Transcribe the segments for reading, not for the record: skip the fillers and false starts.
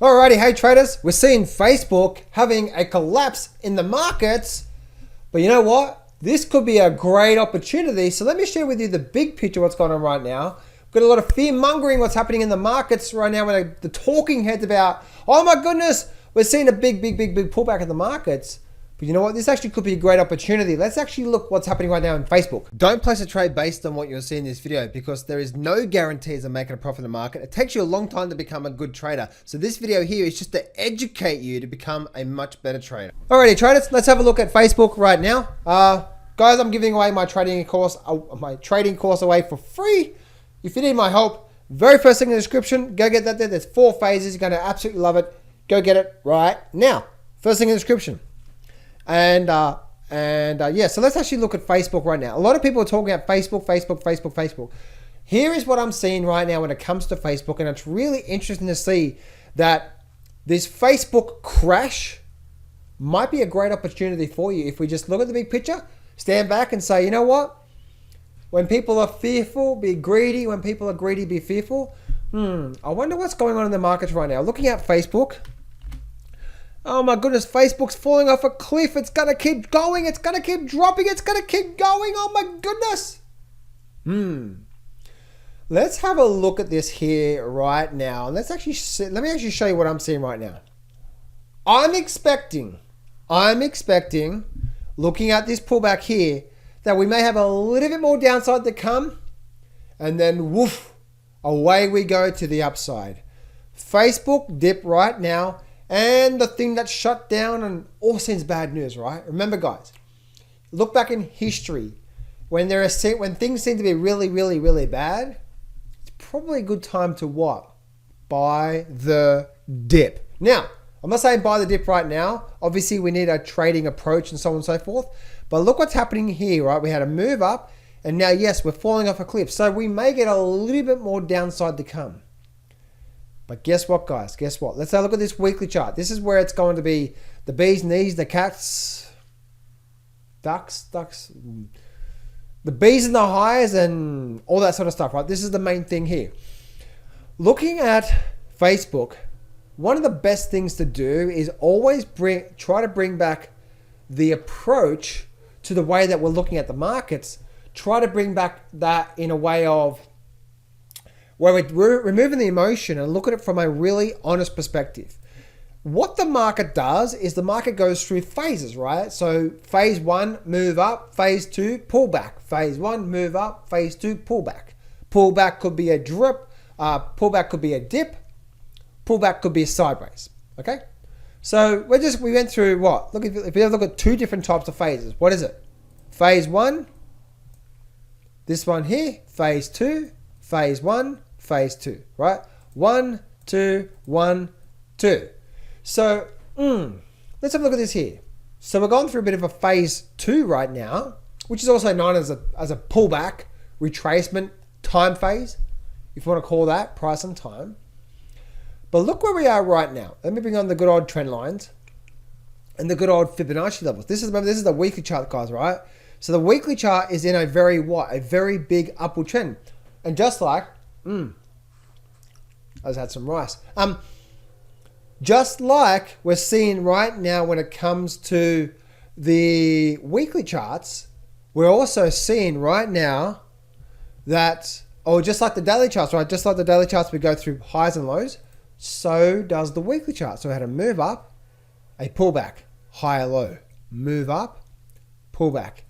Alrighty, hey traders, we're seeing Facebook having a collapse in the markets, but you know what? This could be a great opportunity. So let me share with you the big picture of what's going on right now. We've got a lot of fear mongering what's happening in the markets right now when the talking heads about, oh my goodness, we're seeing a big pullback in the markets. But you know what? This actually could be a great opportunity. Let's actually look what's happening right now in Facebook. Don't place a trade based on what you're seeing in this video because there is no guarantees of making a profit in the market. It takes you a long time to become a good trader. So this video here is just to educate you to become a much better trader. Alrighty, traders, let's have a look at Facebook right now. Guys, I'm giving away my trading course away for free. If you need my help, very first thing in the description, go get that there. There's 4 phases. You're going to absolutely love it. Go get it right now. First thing in the description. Yeah, so let's actually look at Facebook right now. A lot of people are talking about Facebook. Here is what I'm seeing right now when it comes to Facebook, and it's really interesting to see that this Facebook crash might be a great opportunity for you if we just look at the big picture, stand back and say, you know what? When people are fearful, be greedy. When people are greedy, be fearful. I wonder what's going on in the markets right now. Looking at Facebook. Oh my goodness, Facebook's falling off a cliff. It's going to keep going. It's going to keep dropping. It's going to keep going. Oh my goodness. Let's have a look at this here right now. Let me actually show you what I'm seeing right now. I'm expecting, looking at this pullback here, that we may have a little bit more downside to come, and then woof, away we go to the upside. Facebook dip right now, and the thing that shut down and all seems bad news, right? Remember guys, look back in history, when things seem to be really bad, it's probably a good time to what? Buy the dip. Now, I'm not saying buy the dip right now. Obviously, we need a trading approach and so on and so forth. But look what's happening here, right? We had a move up, and now, yes, we're falling off a cliff. So we may get a little bit more downside to come. But guess what, guys? Guess what? Let's have a look at this weekly chart. This is where it's going to be the bees, knees, the cats, ducks, the bees and the highs and all that sort of stuff, right? This is the main thing here. Looking at Facebook, one of the best things to do is always try to bring back the approach to the way that we're looking at the markets. Try to bring back that in a way of where we're removing the emotion and look at it from a really honest perspective. What the market does is the market goes through phases, right? So phase 1, move up. Phase 2, pull back. Phase 1, move up. Phase 2, pull back. Pullback could be a drip. Pullback could be a dip. Pullback could be a sideways. Okay? So we went through what? Look, if you look at 2 different types of phases, what is it? Phase 1, this one here, phase 2, phase 1, phase 2, right? 1, 2, 1, 2. So let's have a look at this here. So we're going through a bit of a phase 2 right now, which is also known as a pullback, retracement, time phase, if you want to call that, price and time. But look where we are right now. Let me bring on the good old trend lines and the good old Fibonacci levels. This is the weekly chart, guys, right? So the weekly chart is in a very big upward trend. And just like, I just had some rice. Just like we're seeing right now when it comes to the weekly charts, we're also seeing right now that, just like the daily charts, right? Just like the daily charts, we go through highs and lows. So does the weekly chart. So we had a move up, a pullback, higher low, move up, pullback.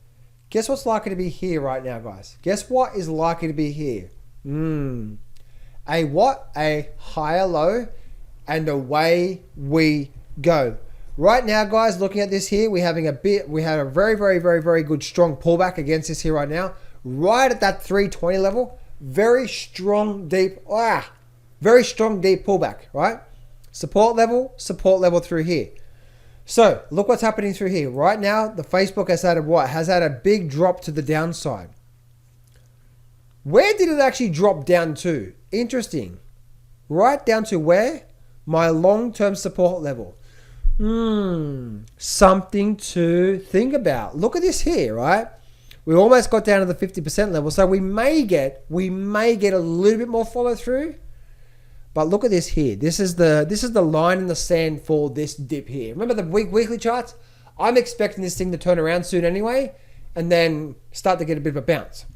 Guess what's likely to be here right now, guys? Guess what is likely to be here? A what? A higher low, and away we go. Right now, guys, looking at this here, we had a very good strong pullback against this here right now, right at that 320 level. Very strong, deep pullback, right? Support level through here. So look what's happening through here. Right now, the Facebook has had a big drop to the downside. Where did it actually drop down to? Interesting. Right down to where? My long-term support level. Something to think about. Look at this here, right? We almost got down to the 50% level. So we may get a little bit more follow through. But look at this here. This is the line in the sand for this dip here. Remember the weekly charts? I'm expecting this thing to turn around soon anyway, and then start to get a bit of a bounce.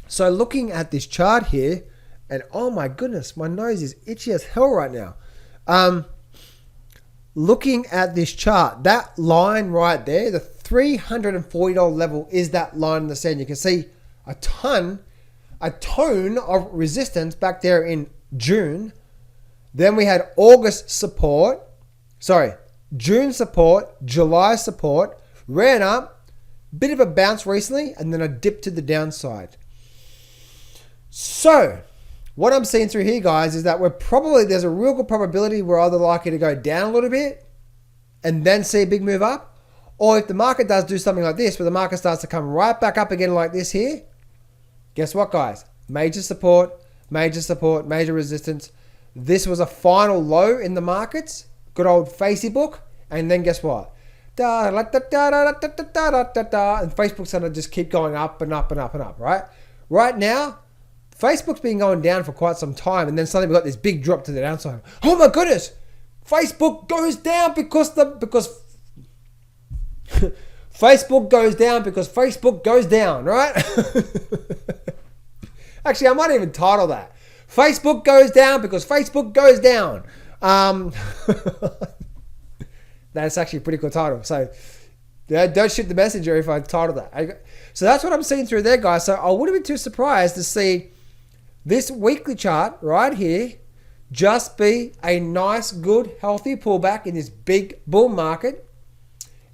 So looking at this chart here, and oh my goodness, my nose is itchy as hell right now. Looking at this chart, that line right there, the $340 level is that line in the sand. You can see a tone of resistance back there in June. Then we had June support, July support, ran up, bit of a bounce recently, and then a dip to the downside. So what I'm seeing through here, guys, is that there's a real good probability we're either likely to go down a little bit and then see a big move up, or if the market does do something like this, where the market starts to come right back up again like this here, guess what, guys? Major support, major resistance. This was a final low in the markets, good old Facebook, and then guess what? And Facebook's going to just keep going up and up and up and up, right? Right now, Facebook's been going down for quite some time, and then suddenly we got this big drop to the downside. Oh my goodness! Facebook goes down because Facebook goes down because Facebook goes down, right? Actually, I might even title that. Facebook goes down because Facebook goes down. That's actually a pretty cool title. So don't shoot the messenger if I title that. So that's what I'm seeing through there, guys. So I wouldn't be too surprised to see this weekly chart right here just be a nice, good, healthy pullback in this big bull market,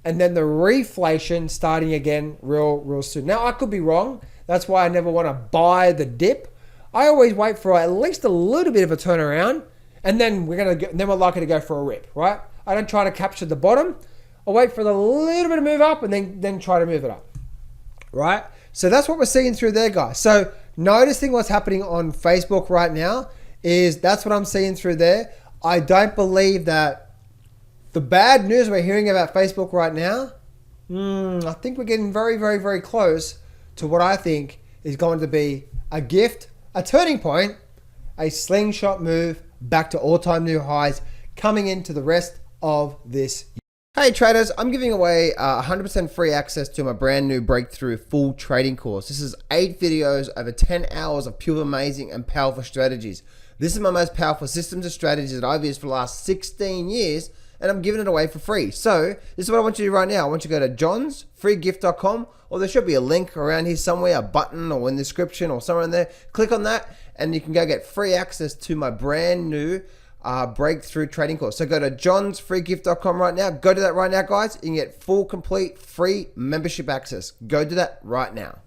and then the reflation starting again real soon. Now, I could be wrong. That's why I never want to buy the dip. I always wait for at least a little bit of a turnaround, and then we're likely to go for a rip, right? I don't try to capture the bottom. I wait for the little bit of move up and then try to move it up, right? So that's what we're seeing through there, guys. So noticing what's happening on Facebook right now that's what I'm seeing through there. I don't believe that the bad news we're hearing about Facebook right now, I think we're getting very, very, very close to what I think is going to be a gift, a turning point, a slingshot move back to all-time new highs coming into the rest of this year. Hey traders, I'm giving away 100% free access to my brand new breakthrough full trading course. This is 8 videos over 10 hours of pure amazing and powerful strategies. This is my most powerful systems and strategies that I've used for the last 16 years, and I'm giving it away for free. So this is what I want you to do right now. I want you to go to johnsfreegift.com, or there should be a link around here somewhere, a button or in the description or somewhere in there. Click on that and you can go get free access to my brand new breakthrough trading course. So go to johnsfreegift.com right now. Go to that right now, guys. You can get full, complete, free membership access. Go do that right now.